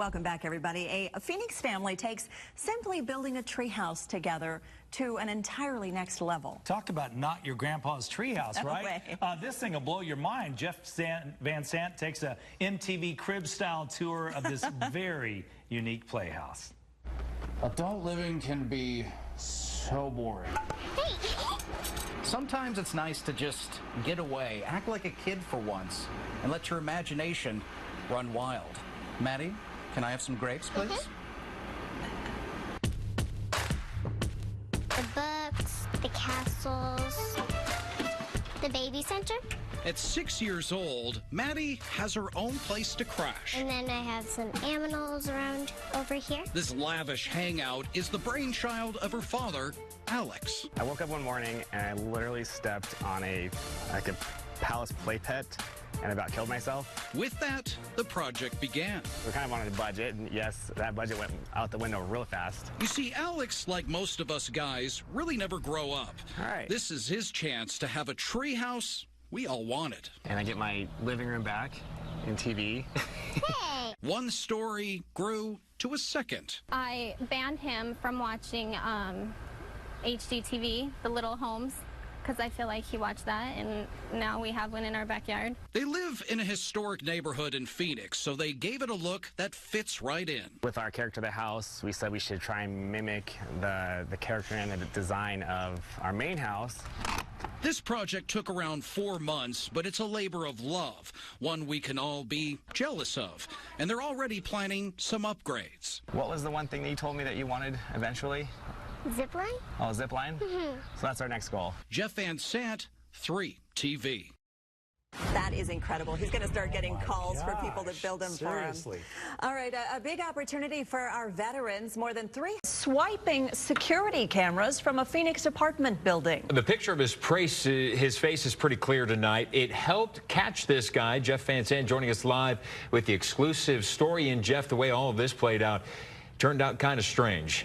Welcome back, everybody. A Phoenix family takes simply building a treehouse together to an entirely next level. Talk about not your grandpa's treehouse, right? This thing will blow your mind. Jeff Van Sant takes a MTV Crib-style tour of this very unique playhouse. Adult living can be so boring. Sometimes it's nice to just get away, act like a kid for once, and let your imagination run wild. Maddie, can I have some grapes, please? The books, the castles, the baby center. At 6 years old, Maddie has her own place to crash. And then I have some animals around over here. This lavish hangout is the brainchild of her father, Alex. I woke up one morning and I literally stepped on a palace play pet and about killed myself. With that, the project began. We kind of wanted a budget, and yes, that budget went out the window real fast. You see, Alex, like most of us guys, really never grow up. All right. This is his chance to have a treehouse we all wanted. And I get my living room back and TV. Hey! One story grew to a second. I banned him from watching HGTV, The Little Homes, because I feel like he watched that, and now we have one in our backyard. They live in a historic neighborhood in Phoenix, so they gave it a look that fits right in. With our character, the house, we said we should try and mimic the character and the design of our main house. This project took around 4 months, but it's a labor of love, one we can all be jealous of. And they're already planning some upgrades. What was the one thing that you told me that you wanted eventually? Zipline? Oh, zip line? Mm-hmm. So that's our next goal. Jeff Van Sant, 3 TV. That is incredible. He's going to start getting calls for people to build them for him. All right, a big opportunity for our veterans. More than 3 swiping security cameras from a Phoenix apartment building. The picture of his face is pretty clear tonight. It helped catch this guy, Jeff Van Sant, joining us live with the exclusive story. And Jeff, the way all of this played out turned out kind of strange.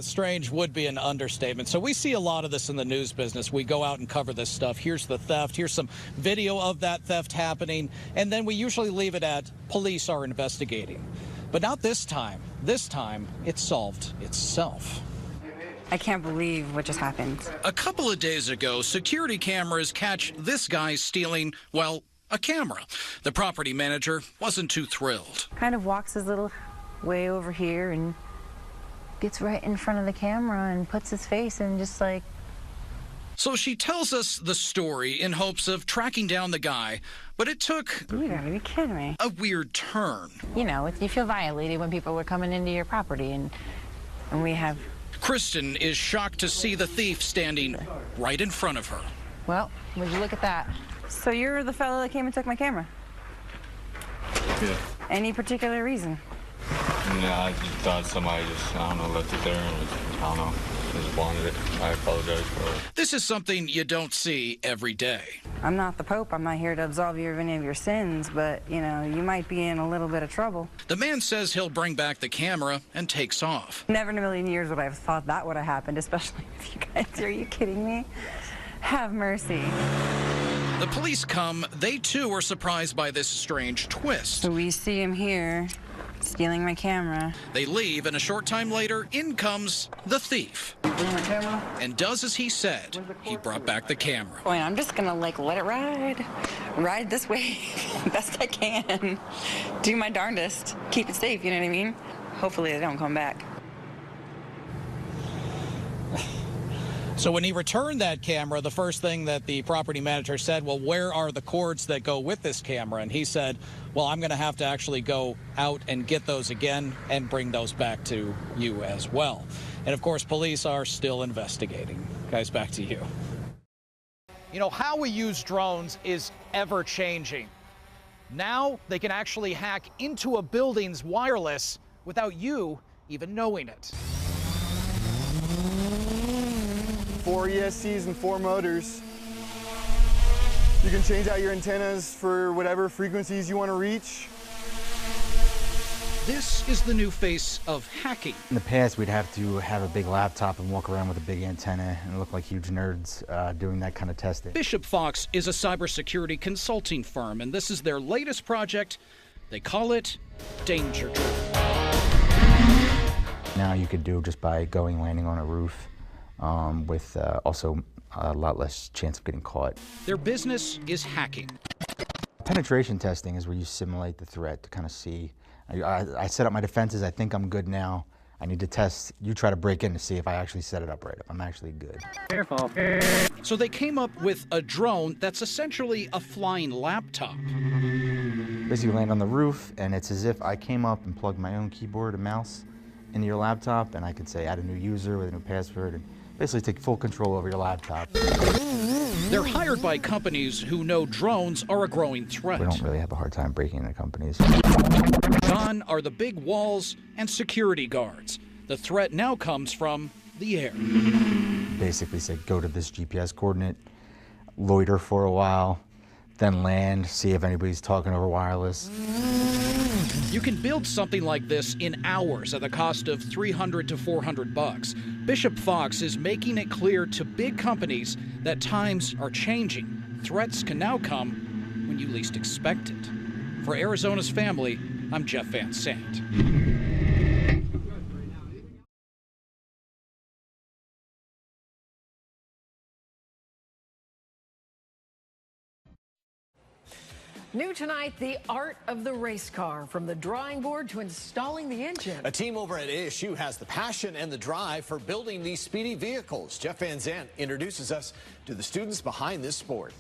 Strange would be an understatement. So we see a lot of this in the news business. We go out and cover this stuff. Here's the theft. Here's some video of that theft happening. And then we usually leave it at police are investigating. But not this time. This time, it solved itself. I can't believe what just happened. A couple of days ago, security cameras catch this guy stealing, well, a camera. The property manager wasn't too thrilled. Kind of walks his little way over here and gets right in front of the camera and puts his face in just like... So she tells us the story in hopes of tracking down the guy, but it took... You gotta be kidding me. ...a weird turn. You know, you feel violated when people were coming into your property, and we have... Kristen is shocked to see the thief standing right in front of her. Well, would you look at that? So you're the fellow that came and took my camera? Yeah. Any particular reason? Yeah, I just thought somebody I don't know, left it there and I don't know, just wanted it. I apologize for it. This is something you don't see every day. I'm not the Pope. I'm not here to absolve you of any of your sins, but, you know, you might be in a little bit of trouble. The man says he'll bring back the camera and takes off. Never in a million years would I have thought that would have happened, especially with you guys. Are you kidding me? Have mercy. The police come. They, too, are surprised by this strange twist. So we see him here, stealing my camera. They leave, and a short time later, in comes the thief. And does as he said. He brought back the camera. Boy, I'm just gonna, like, let it ride this way best I can. Do my darndest. Keep it safe, you know what I mean? Hopefully they don't come back. So when he returned that camera, the first thing that the property manager said, well, where are the cords that go with this camera? And he said, well, I'm going to have to actually go out and get those again and bring those back to you as well. And, of course, police are still investigating. Guys, back to you. You know, how we use drones is ever-changing. Now they can actually hack into a building's wireless without you even knowing it. 4 ESCs and 4 motors. You can change out your antennas for whatever frequencies you want to reach. This is the new face of hacking. In the past, we'd have to have a big laptop and walk around with a big antenna and look like huge nerds doing that kind of testing. Bishop Fox is a cybersecurity consulting firm, and this is their latest project They call it Danger Drone. Now you could do just by landing on a roof with also a lot less chance of getting caught. Their business is hacking. Penetration testing is where you simulate the threat to kind of see. I set up my defenses. I think I'm good now. I need to test. You try to break in to see if I actually set it up right, if I'm actually good. Careful. So they came up with a drone that's essentially a flying laptop. Basically, you land on the roof, and it's as if I came up and plugged my own keyboard and mouse into your laptop, and I could say add a new user with a new password, and basically take full control over your laptop. They're hired by companies who know drones are a growing threat. We don't really have a hard time breaking into companies. Gone are the big walls and security guards. The threat now comes from the air. Basically say, go to this GPS coordinate, loiter for a while, then land, see if anybody's talking over wireless. You can build something like this in hours at the cost of $300 to $400. Bishop Fox is making it clear to big companies that times are changing. Threats can now come when you least expect it. For Arizona's Family, I'm Jeff Van Sant. New tonight, the art of the race car, from the drawing board to installing the engine. A team over at ASU has the passion and the drive for building these speedy vehicles. Jeff Van Sant introduces us to the students behind this sport.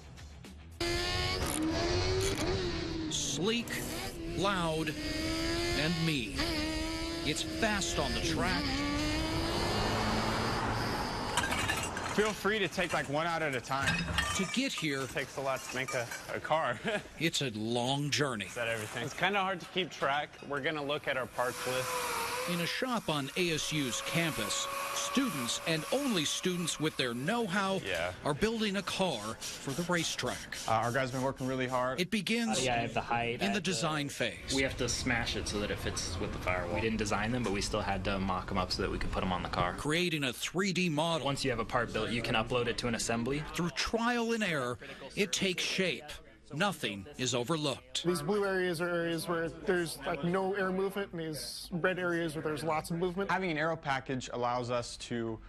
Sleek, loud, and mean. It's fast on the track. Feel free to take like one out at a time. To get here, it takes a lot to make a car. It's a long journey. Is that everything? It's kind of hard to keep track. We're going to look at our parts list. In a shop on ASU's campus, students, and only students with their know-how, are building a car for the racetrack. Our guys have been working really hard. It begins I have the height in the design phase. We have to smash it so that it fits with the firewall. We didn't design them, but we still had to mock them up so that we could put them on the car. Creating a 3D model. Once you have a part built, you can upload it to an assembly. Through trial and error, it takes shape. Nothing is overlooked. These blue areas are areas where there's like no air movement, and these red areas where there's lots of movement. Having an aero package allows us to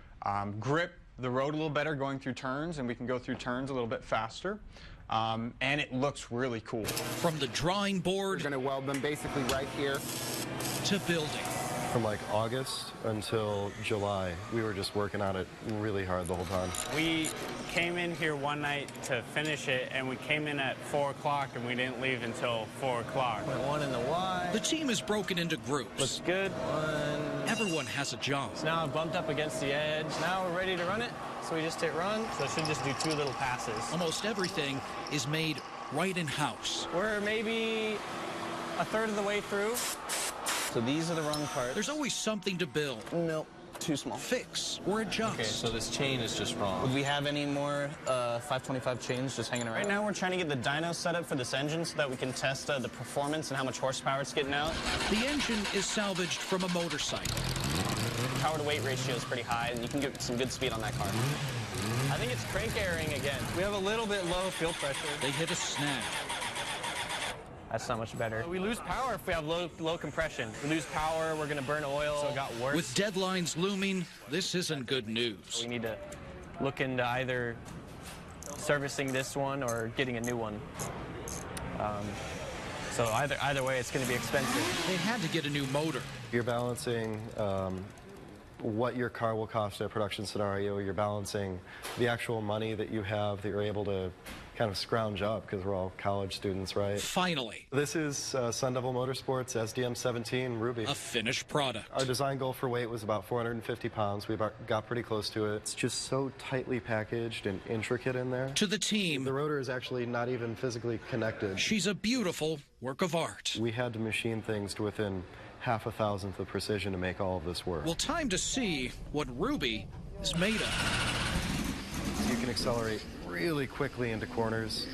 grip the road a little better going through turns, and we can go through turns a little bit faster. And it looks really cool. From the drawing board, we're going to weld them basically right here, to building. From like August until July, we were just working on it really hard the whole time. We came in here one night to finish it, and we came in at 4 o'clock, and we didn't leave until 4 o'clock. One in the Y. The team is broken into groups. Looks good. One. Everyone has a job. So now I've bumped up against the edge. Now we're ready to run it, so we just hit run. So I should just do 2 little passes. Almost everything is made right in-house. We're maybe a third of the way through. So these are the rung parts. There's always something to build. Nope, too small. Fix or adjust. Okay, so this chain is just wrong. Would we have any more 525 chains just hanging around? Right now we're trying to get the dyno set up for this engine so that we can test the performance and how much horsepower it's getting out. The engine is salvaged from a motorcycle. Power to weight ratio is pretty high, and you can get some good speed on that car. I think it's crank airing again. We have a little bit low fuel pressure. They hit a snag. That's not much better. We lose power if we have low compression. We lose power, we're going to burn oil, so it got worse. With deadlines looming, this isn't good news. We need to look into either servicing this one or getting a new one. So either way, it's going to be expensive. They had to get a new motor. You're balancing what your car will cost in a production scenario. You're balancing the actual money that you have that you're able to kind of scrounge up, because we're all college students, right? Finally. This is Sun Devil Motorsports SDM17 Ruby. A finished product. Our design goal for weight was about 450 pounds. We got pretty close to it. It's just so tightly packaged and intricate in there. To the team. The rotor is actually not even physically connected. She's a beautiful work of art. We had to machine things to within half a thousandth of precision to make all of this work. Well, time to see what Ruby is made of. You can accelerate really quickly into corners.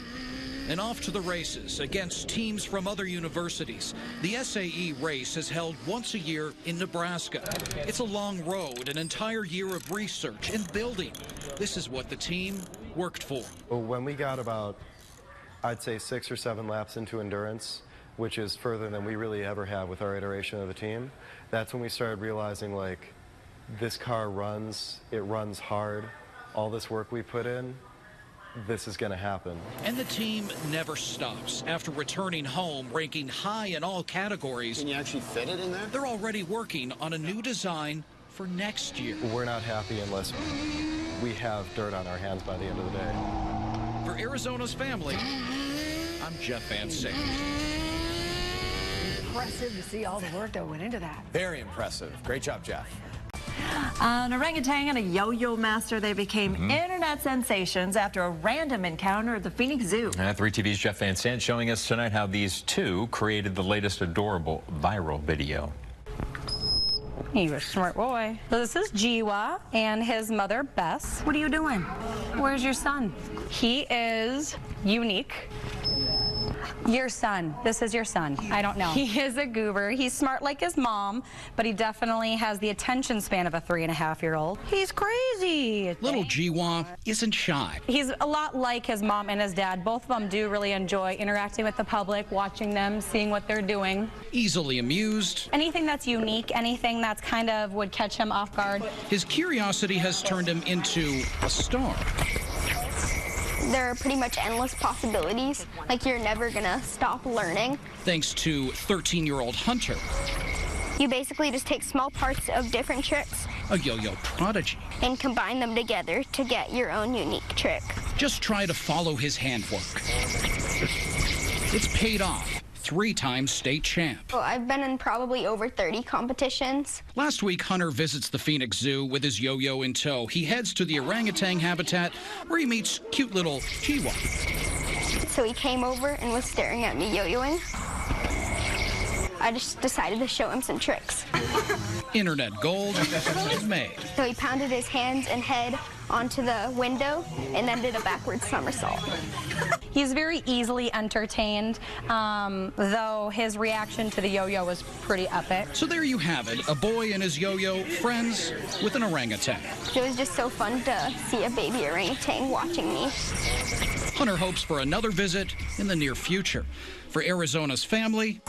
And off to the races against teams from other universities. The SAE race is held once a year in Nebraska. It's a long road, an entire year of research and building. This is what the team worked for. Well, when we got about, I'd say 6 or 7 laps into endurance, which is further than we really ever have with our iteration of the team. That's when we started realizing, like, this car runs, it runs hard. All this work we put in, this is going to happen. And the team never stops. After returning home, ranking high in all categories. Can you actually fit it in there? They're already working on a new design for next year. We're not happy unless we have dirt on our hands by the end of the day. For Arizona's family, I'm Jeff Van Sant. Impressive to see all the work that went into that. Very impressive. Great job, Jeff. An orangutan and a yo-yo master, they became internet sensations after a random encounter at the Phoenix Zoo. 3TV's Jeff Van Sant showing us tonight how these two created the latest adorable viral video. You're a smart boy. So this is Jiwa and his mother, Bess. What are you doing? Where's your son? He is unique. Your son. This is your son. I don't know. He is a goober. He's smart like his mom, but he definitely has the attention span of a 3.5-year-old. He's crazy. Little Jiwa isn't shy. He's a lot like his mom and his dad. Both of them do really enjoy interacting with the public, watching them, seeing what they're doing. Easily amused. Anything that's unique, anything that's kind of would catch him off guard. His curiosity has turned him into a star. There are pretty much endless possibilities. Like, you're never gonna stop learning. Thanks to 13-year-old Hunter. You basically just take small parts of different tricks A yo-yo prodigy. and combine them together to get your own unique trick. Just try to follow his handwork. It's paid off. 3-time state champ. Well, I've been in probably over 30 competitions. Last week, Hunter visits the Phoenix Zoo with his yo-yo in tow. He heads to the orangutan habitat where he meets cute little Jiwa. So he came over and was staring at me yo-yoing. I just decided to show him some tricks. Internet gold is made. So he pounded his hands and head onto the window and then did a backwards somersault. He's very easily entertained, though his reaction to the yo-yo was pretty epic. So there you have it, a boy and his yo-yo, friends with an orangutan. It was just so fun to see a baby orangutan watching me. Hunter hopes for another visit in the near future. For Arizona's family,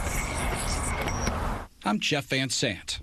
I'm Jeff Van Sant.